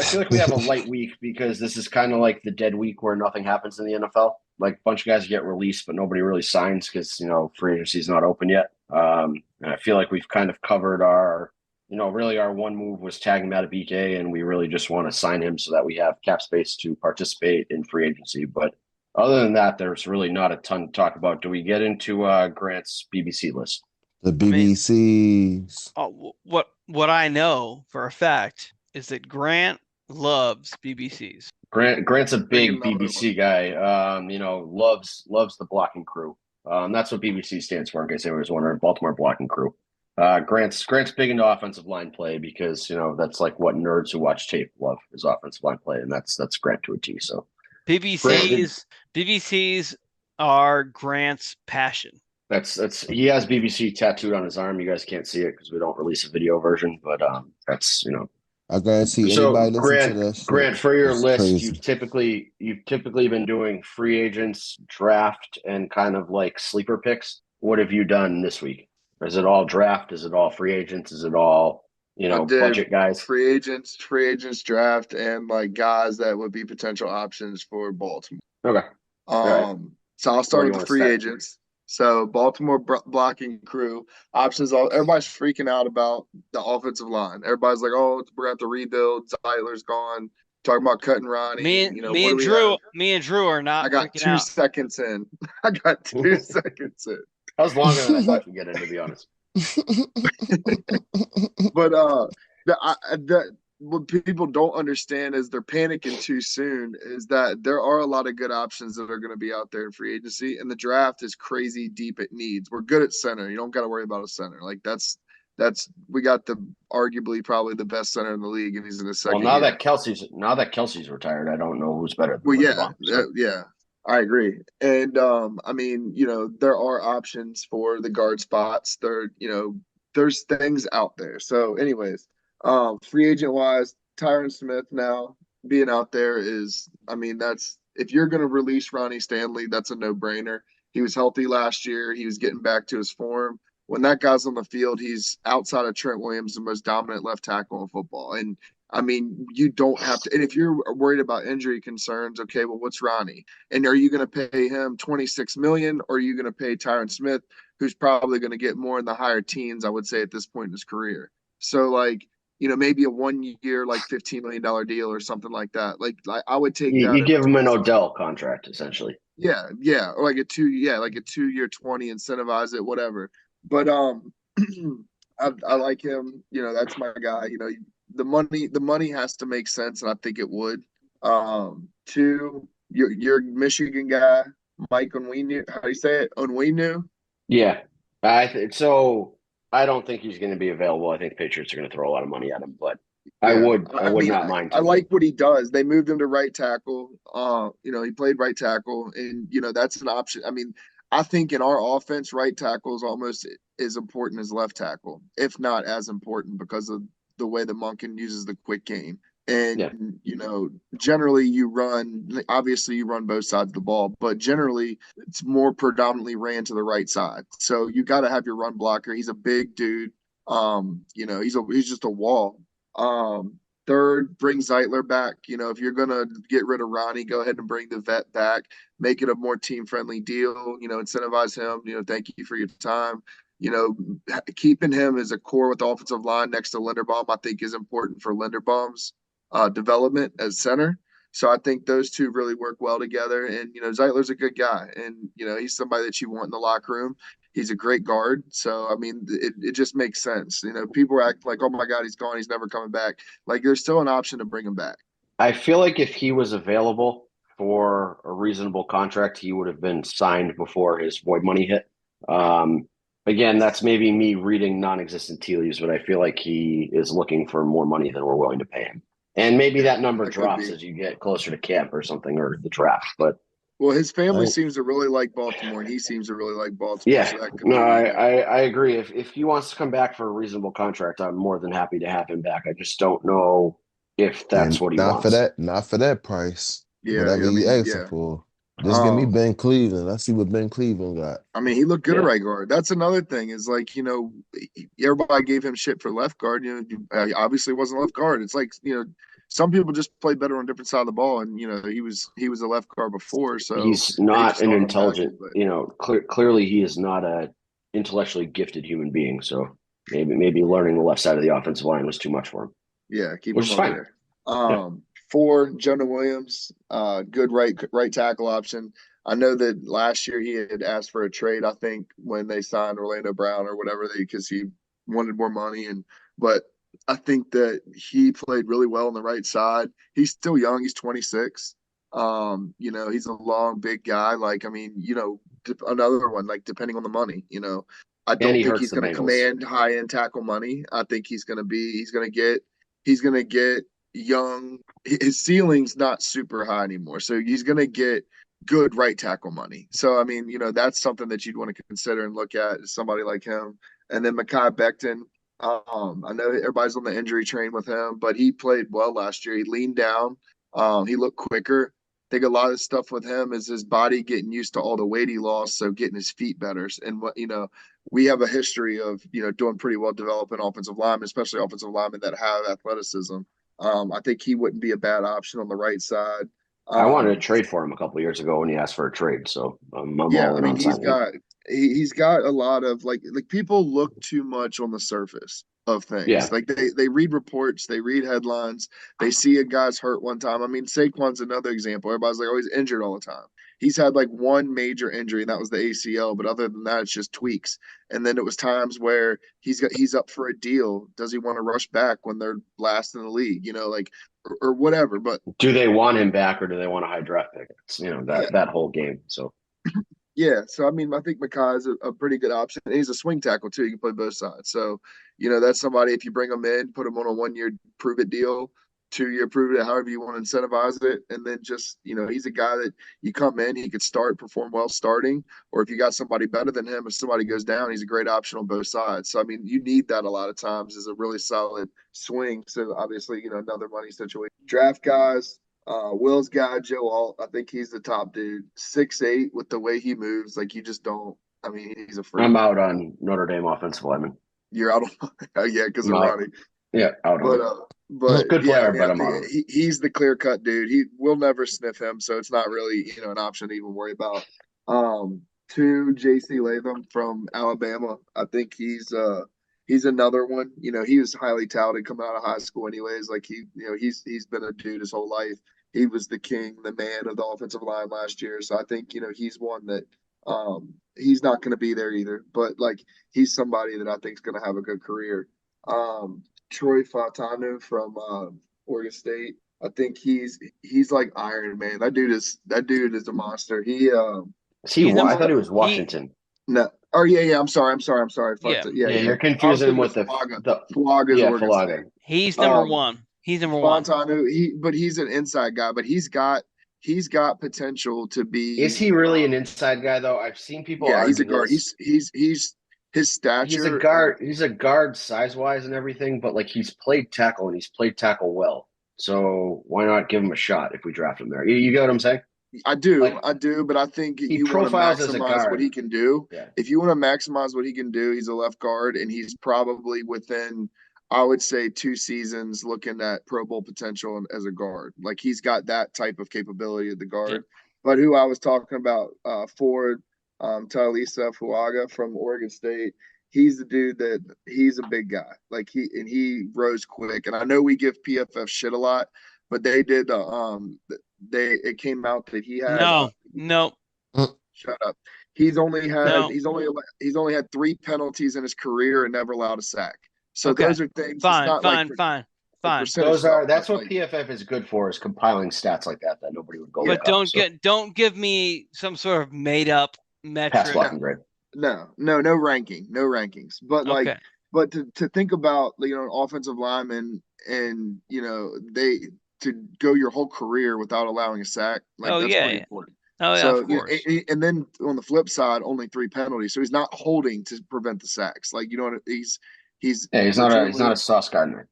feel like we have a light week because this is kind of like the dead week where nothing happens in the NFL. Like a bunch of guys get released, but nobody really signs because free agency is not open yet. And I feel like we've kind of covered our really our one move was tagging Madubuike, and we really just want to sign him so that we have cap space to participate in free agency. But other than that, there's really not a ton to talk about. Do we get into Grant's BBC list? The BBCs. What I know for a fact is that Grant loves BBCs. Grant's a big BBC guy. Loves the blocking crew. That's what BBC stands for, in case anyone was wondering. Baltimore Blocking Crew. Grant's big into offensive line play because that's like what nerds who watch tape love is offensive line play, and that's Grant to a T. So BBCs are Grant's passion. That's he has BBC tattooed on his arm. You guys can't see it because we don't release a video version, but that's I guarantee So anybody listen to that Grant, shit. for your It's list, crazy. you've typically been doing free agents, draft, and kind of like sleeper picks. What have you done this week? Is it all draft? Is it all free agents? Is it all budget guys? Free agents, draft, and like guys that would be potential options for Baltimore. Okay. Right. So I'll start with the free agents. So Baltimore blocking crew options. Everybody's freaking out about the offensive line. Everybody's like, "Oh, we're gonna have to rebuild. Zeitler's gone." Talking about cutting Ronnie. Me and Drew are not. I got 2 seconds in. I got 2 seconds in. That was longer than I thought you'd get in, to be honest. But what people don't understand is they're panicking too soon, is that there are a lot of good options that are going to be out there in free agency, and the draft is crazy deep at needs. We're good at center. You don't got to worry about a center. Like that's we got arguably probably the best center in the league, and he's in his second year. that Kelsey's retired, I don't know who's better. Well, yeah, I agree. And I mean, there are options for the guard spots. There's things out there. So anyways, free agent wise, Tyron Smith now being out there is, I mean, that's, if you're going to release Ronnie Stanley, that's a no-brainer. He was healthy last year. He was getting back to his form. When that guy's on the field, he's, outside of Trent Williams, the most dominant left tackle in football. And I mean, you don't have to. And if you're worried about injury concerns, okay, well, what's Ronnie? And are you going to pay him $26 million, or are you going to pay Tyron Smith, who's probably going to get more in the higher teens, I would say, at this point in his career? So, like, maybe a 1 year, like $15 million deal or something like that. Like I would take that. You give him an Odell contract, essentially. Yeah, or like a 2-year 20, incentivize it, whatever. But I like him. That's my guy. The money has to make sense, and I think it would. Two, your Michigan guy, Mike Onwenu. How do you say it? Onwenu? Yeah. So I don't think he's going to be available. I think Patriots are going to throw a lot of money at him, but I would not mind. I like what he does. They moved him to right tackle. He played right tackle, and that's an option. I mean, I think in our offense, right tackle is almost as important as left tackle, if not as important, because of the way that Monken uses the quick game. And, generally you run both sides of the ball, but generally it's more predominantly ran to the right side. So you got to have your run blocker. He's a big dude. He's just a wall. Third, bring Zeitler back. If you're going to get rid of Ronnie, go ahead and bring the vet back, make it a more team-friendly deal, incentivize him, thank you for your time. Keeping him as a core with the offensive line next to Linderbaum, I think is important for Linderbaum's development as center. So I think those two really work well together. And, Zeitler's a good guy, and, he's somebody that you want in the locker room. He's a great guard. So, I mean, it just makes sense. People act like, oh my God, he's gone, he's never coming back. Like, there's still an option to bring him back. I feel like if he was available for a reasonable contract, he would have been signed before his void money hit. Again, that's maybe me reading non-existent tea leaves, but I feel like he is looking for more money than we're willing to pay him. And maybe that number drops as you get closer to camp or something, or the draft. But his family seems to really like Baltimore, and he seems to really like Baltimore. Yeah, so I agree. If he wants to come back for a reasonable contract, I'm more than happy to have him back. I just don't know if that's what he wants. Not for that price. Yeah, whatever you asking for. Just give me Ben Cleveland. Let's see what Ben Cleveland got. I mean, he looked good at right guard. That's another thing is like, everybody gave him shit for left guard. Obviously wasn't left guard. It's like, some people just play better on a different side of the ball. And, he was a left guard before. So he's not an intelligent, clearly he is not a intellectually gifted human being. So maybe learning the left side of the offensive line was too much for him. Yeah. Keep him on there. 4, Jonah Williams, good right tackle option. I know that last year he had asked for a trade, I think, when they signed Orlando Brown or whatever, because he wanted more money. But I think that he played really well on the right side. He's still young. He's 26. He's a long, big guy. Like, I mean, another one, like, depending on the money, I don't think he's going to command high-end tackle money. I think he's going to get young. His ceiling's not super high anymore. So he's going to get good right tackle money. So, I mean, that's something that you'd want to consider and look at, somebody like him. And then Mekhi Becton, I know everybody's on the injury train with him, but he played well last year. He leaned down. He looked quicker. I think a lot of stuff with him is his body getting used to all the weight he lost, so getting his feet better. And we have a history of doing pretty well developing offensive linemen, especially offensive linemen that have athleticism. I think he wouldn't be a bad option on the right side. I wanted to trade for him a couple of years ago when he asked for a trade. So I'm all in on signing. He's got a lot of like people look too much on the surface of things. Yeah. Like they read reports, they read headlines, they see a guy's hurt one time. I mean, Saquon's another example. Everybody's like, oh, he's injured all the time. He's had like one major injury, and that was the ACL. But other than that, it's just tweaks. And then it was times where he's up for a deal. Does he want to rush back when they're last in the league? Or whatever. But do they want him back, or do they want a high draft pick? It's that whole game. So yeah, so I mean, I think Mekhi is a pretty good option. And he's a swing tackle too. You can play both sides. So that's somebody, if you bring him in, put him on a 1-year prove it deal, 2-year prove it, however you want to incentivize it, and then just he's a guy that you come in, he could perform well starting, or if you got somebody better than him, if somebody goes down, he's a great option on both sides. So I mean, you need that a lot of times as a really solid swing. So obviously, another money situation. Draft guys. Will's guy, Joe Alt, I think he's the top dude. 6'8" with the way he moves, like you just don't. I mean, he's a freak. I'm out on Notre Dame offensive lineman. You're out on yeah, because of Ronnie. Yeah, out on. But good player, but I'm out. He's the clear cut dude. We'll never sniff him, so it's not really an option to even worry about. 2, J.C. Latham from Alabama. I think he's another one. He was highly touted coming out of high school anyways. Like he's been a dude his whole life. He was the king, the man of the offensive line last year. So I think, he's one that he's not going to be there either. But like he's somebody that I think is going to have a good career. Troy Fautanu from Oregon State. I think he's like Iron Man. That dude is a monster. I thought he was Washington. No. Oh yeah. I'm sorry. Yeah. You're confusing with the Fulaga. Yeah, Fulaga. He's number one. He's number one. But he's an inside guy. But he's got potential to be. Is he really an inside guy though? I've seen people. Yeah, he's a guard. He's his stature. He's a guard. He's a guard size wise and everything. But like he's played tackle and he's played tackle well. So why not give him a shot if we draft him there? You get what I'm saying? I do, but I think you want to maximize what he can do. Yeah. If you want to maximize what he can do, he's a left guard, and he's probably within, I would say, 2 seasons looking at Pro Bowl potential as a guard. Like he's got that type of capability at the guard. Yeah. But who I was talking about, Ford Talisa Fuaga from Oregon State, he's the dude that he's a big guy. Like he rose quick, and I know we give PFF shit a lot, but they did it came out that he had no. Shut up. He's only had 3 penalties in his career and never allowed a sack. So those are things. Fine. That's what PFF is good for, is compiling stats like that nobody would go. But don't give me some sort of made up metric. Pass blocking grade. No rankings. But but to think about an offensive lineman and to go your whole career without allowing a sack, that's pretty important. Oh yeah, of course. And then on the flip side, only 3 penalties, so he's not holding to prevent the sacks. Like he's not a Sauce Gardner.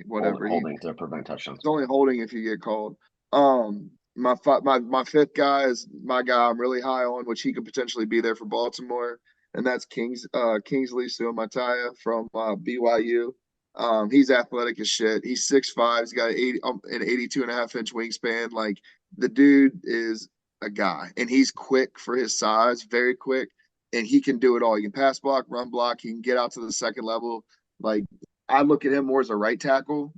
Whatever, holding to prevent touchdowns. It's only holding if you get called. My 5th guy is my guy I'm really high on, which he could potentially be there for Baltimore, and that's Kingsley Suamataia from BYU. He's athletic as shit. He's 6'5". He's got an 82.5-inch wingspan. Like the dude is a guy, and he's quick for his size, very quick, and he can do it all. He can pass block, run block. He can get out to the second level. Like I look at him more as a right tackle.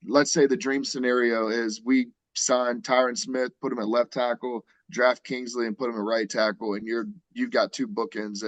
Let's say the dream scenario is we sign Tyron Smith, put him at left tackle, draft Kingsley, and put him at right tackle, and you've got 2 bookends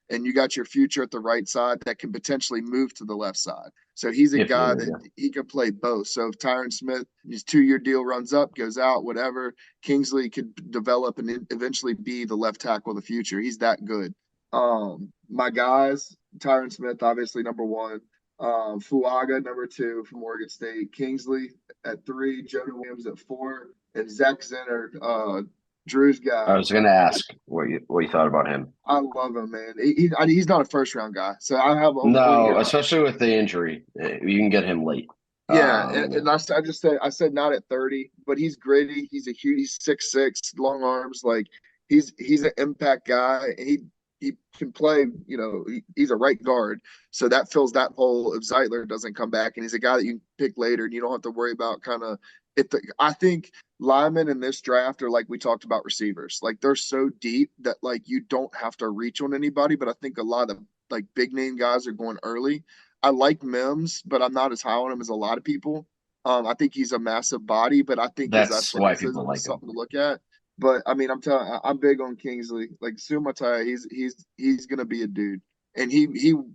and you got your future at the right side that can potentially move to the left side. So he's a guy that he can play both. So if Tyron Smith, his 2-year deal runs up, goes out, whatever, Kingsley could develop and eventually be the left tackle of the future. He's that good. My guys, Tyron Smith, obviously number 1. Fuaga, number 2 from Oregon State. Kingsley at 3. Jonah Williams at 4. And Zach Zenner, Drew's guy. I was gonna ask what you thought about him. I love him, man. He's not a first round guy, so I have no, especially with the injury, you can get him late. Yeah, and I said not at 30, but he's gritty. He's 6'6", long arms. Like he's an impact guy. And he can play. You know, he's a right guard, so that fills that hole if Zeitler doesn't come back. And he's a guy that you can pick later, and you don't have to worry about kind of. I think linemen in this draft are like we talked about receivers. Like they're so deep that like you don't have to reach on anybody. But I think a lot of like big name guys are going early. I like Mims, but I'm not as high on him as a lot of people. I think he's a massive body, but I think that's why people like something to look at. But I mean, I'm big on Kingsley. Like Sumatai, he's gonna be a dude, and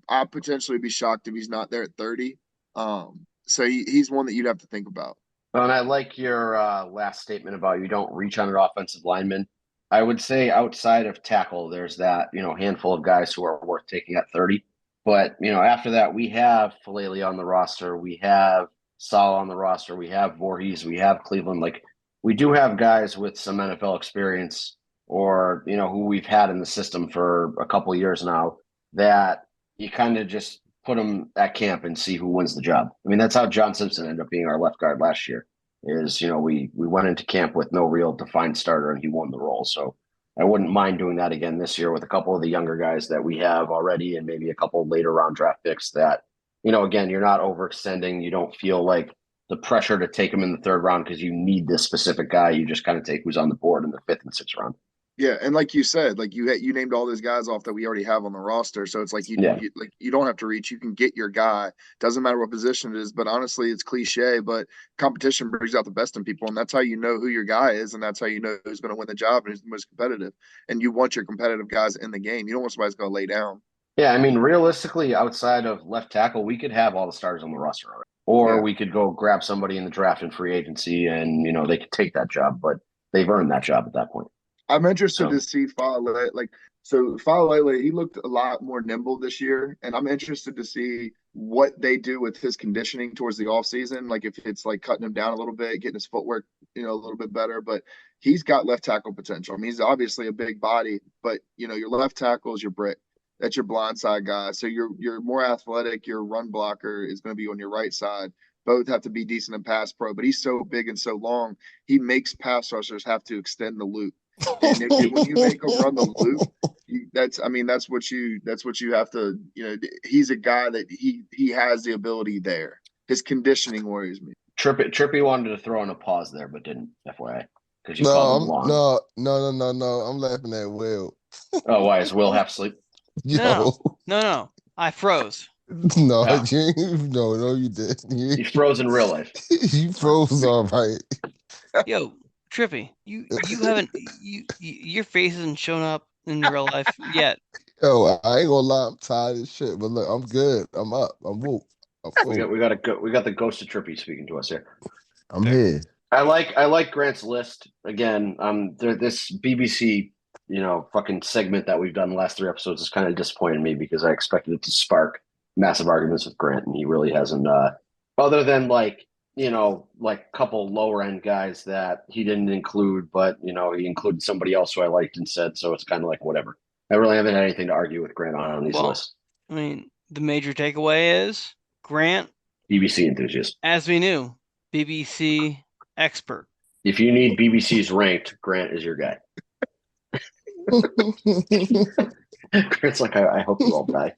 I potentially be shocked if he's not there at 30. So he's one that you'd have to think about. And I like your last statement about you don't reach on an offensive lineman. I would say outside of tackle, there's that handful of guys who are worth taking at 30. But, after that, we have Falele on the roster. We have Sal on the roster. We have Voorhees. We have Cleveland. Like, we do have guys with some NFL experience or, who we've had in the system for a couple of years now that you kind of just put them at camp and see who wins the job. I mean, that's how John Simpson ended up being our left guard last year is, we went into camp with no real defined starter and he won the role. So I wouldn't mind doing that again this year with a couple of the younger guys that we have already and maybe a couple later round draft picks that, again, you're not overextending. You don't feel like the pressure to take them in the third round because you need this specific guy. You just kind of take who's on the board in the fifth and sixth round. Yeah, and like you said, like you named all those guys off that we already have on the roster, so it's like you don't have to reach. You can get your guy. Doesn't matter what position it is. But honestly, it's cliche, but competition brings out the best in people, and that's how you know who your guy is, and that's how you know who's going to win the job and who's the most competitive. And you want your competitive guys in the game. You don't want somebody who's going to lay down. Yeah, I mean, realistically, outside of left tackle, we could have all the stars on the roster already, or we could go grab somebody in the draft and free agency, and they could take that job, but they've earned that job at that point. I'm interested to see Falele. Falele, he looked a lot more nimble this year, and I'm interested to see what they do with his conditioning towards the offseason. Like if it's like cutting him down a little bit, getting his footwork, a little bit better. But he's got left tackle potential. I mean, he's obviously a big body, but your left tackle is your brick. That's your blindside guy. So you're more athletic. Your run blocker is going to be on your right side. Both have to be decent in pass pro, but he's so big and so long, he makes pass rushers have to extend the loop. And when you make him run the loop, that's what you have to. He's a guy that he has the ability there. His conditioning worries me. Trippy wanted to throw in a pause there, but didn't. FYI, because you called him long. No. I'm laughing at Will. Oh, why is Will half asleep? No. I froze. No, you didn't. You froze in real life. You froze all right. Yo, Trippy, you haven't your face hasn't shown up in real life yet. Yo, I ain't gonna lie, I'm tired of shit, but look, I'm good. I'm up. I'm woke. We got the ghost of Trippy speaking to us here. I'm here. I like Grant's list again. This BBC fucking segment that we've done the last 3 episodes has kind of disappointed me because I expected it to spark massive arguments with Grant, and he really hasn't. Other than like a couple lower end guys that he didn't include, but he included somebody else who I liked instead. So it's kind of like whatever. I really haven't had anything to argue with Grant on these lists. I mean, the major takeaway is Grant, BBC enthusiast, as we knew, BBC expert. If you need BBC's ranked, Grant is your guy. Grant's like, I hope you all die.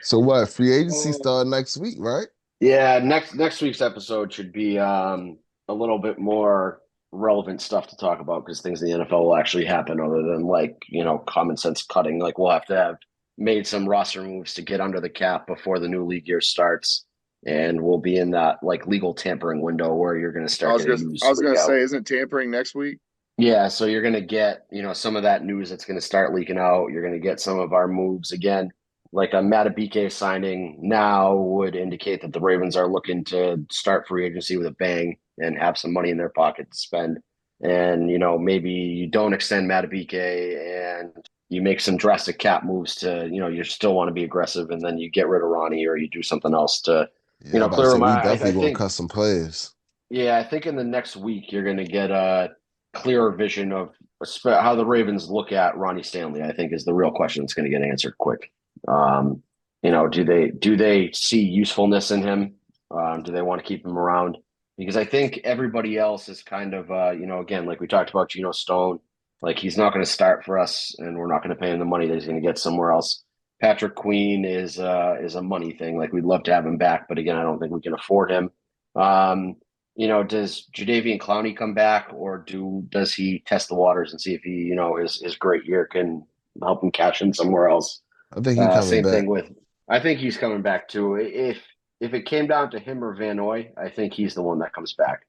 So what? Free agency start next week, right? Yeah, next week's episode should be a little bit more relevant stuff to talk about because things in the NFL will actually happen other than common sense cutting. Like we'll have to have made some roster moves to get under the cap before the new league year starts, and we'll be in that legal tampering window where you're going to start. I was going to say, isn't tampering next week? Yeah, so you're going to get some of that news that's going to start leaking out. You're going to get some of our moves again. Like a Madubuike signing now would indicate that the Ravens are looking to start free agency with a bang and have some money in their pocket to spend. And, maybe you don't extend Madubuike and you make some drastic cap moves to, you still want to be aggressive and then you get rid of Ronnie or you do something else to, clear them out. We definitely going to cut some players. Yeah, I think in the next week you're going to get clearer vision of how the Ravens look at Ronnie Stanley, I think is the real question that's going to get answered quick. Do they see usefulness in him? Do they want to keep him around? Because I think everybody else is kind of, again, like we talked about Geno Stone, like he's not going to start for us and we're not going to pay him the money that he's going to get somewhere else. Patrick Queen is a money thing. Like we'd love to have him back, but again, I don't think we can afford him. Does Jadeveon Clowney come back, or does he test the waters and see if he, his great year can help him cash in somewhere else? I think he's coming same back. Thing with. I think he's coming back too. If it came down to him or Van Noy, I think he's the one that comes back.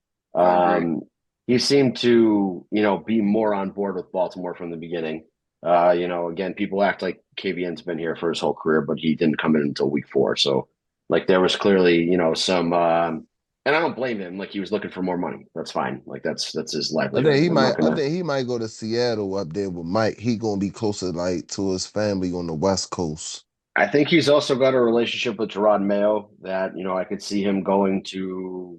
He seemed to, be more on board with Baltimore from the beginning. Again, people act like KVN's been here for his whole career, but he didn't come in until week 4. So, like, there was clearly, some, and I don't blame him. Like, he was looking for more money. That's fine. Like, that's his livelihood. I think he might go to Seattle up there with Mike. He gonna be closer, like, to his family on the West Coast. I think he's also got a relationship with Gerard Mayo that, I could see him going to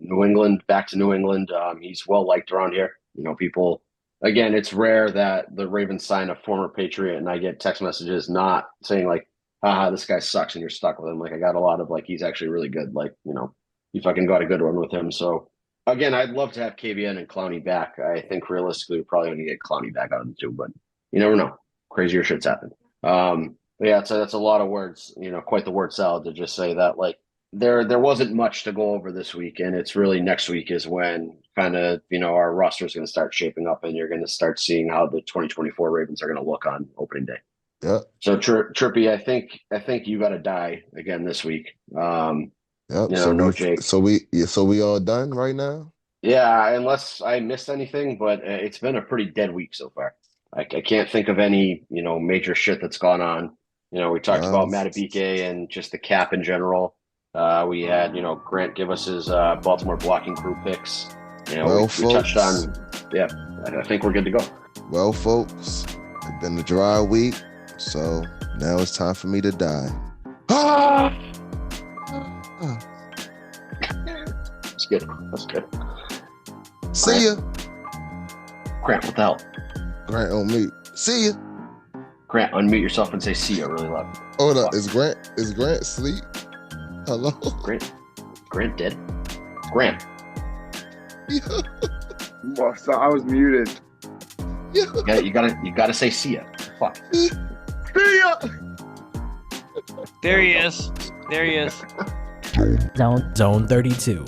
back to New England. He's well liked around here. People, again, it's rare that the Ravens sign a former Patriot and I get text messages not saying like, haha, this guy sucks and you're stuck with him. Like I got a lot of like, he's actually really good. Like, you fucking got a good one with him. So again, I'd love to have KVN and Clowney back. I think realistically, we're probably going to get Clowney back out of the two, but you never know. Crazier shit's happened. Yeah, so that's a lot of words, quite the word salad to just say that like there wasn't much to go over this week. And it's really next week is when kind of, our roster is going to start shaping up and you're going to start seeing how the 2024 Ravens are going to look on opening day. Yeah. So Trippy, I think you got to die again this week. Yep. No Jake. So we all done right now? Yeah, unless I missed anything, but it's been a pretty dead week so far. I can't think of any, major shit that's gone on. We talked about Madubuike and just the cap in general. We had, Grant give us his Baltimore blocking crew picks. We touched on, I think we're good to go. Well, folks, it's been a dry week, so now it's time for me to die. That's good. That's good. See ya. Grant, what the hell? Grant on mute. See ya. Grant, unmute yourself and say see ya really loud. Hold up. Is Grant asleep? Hello? Grant dead? Grant. Well, so I was muted. You gotta say see ya. Fuck. See ya. There he is. Zone 32.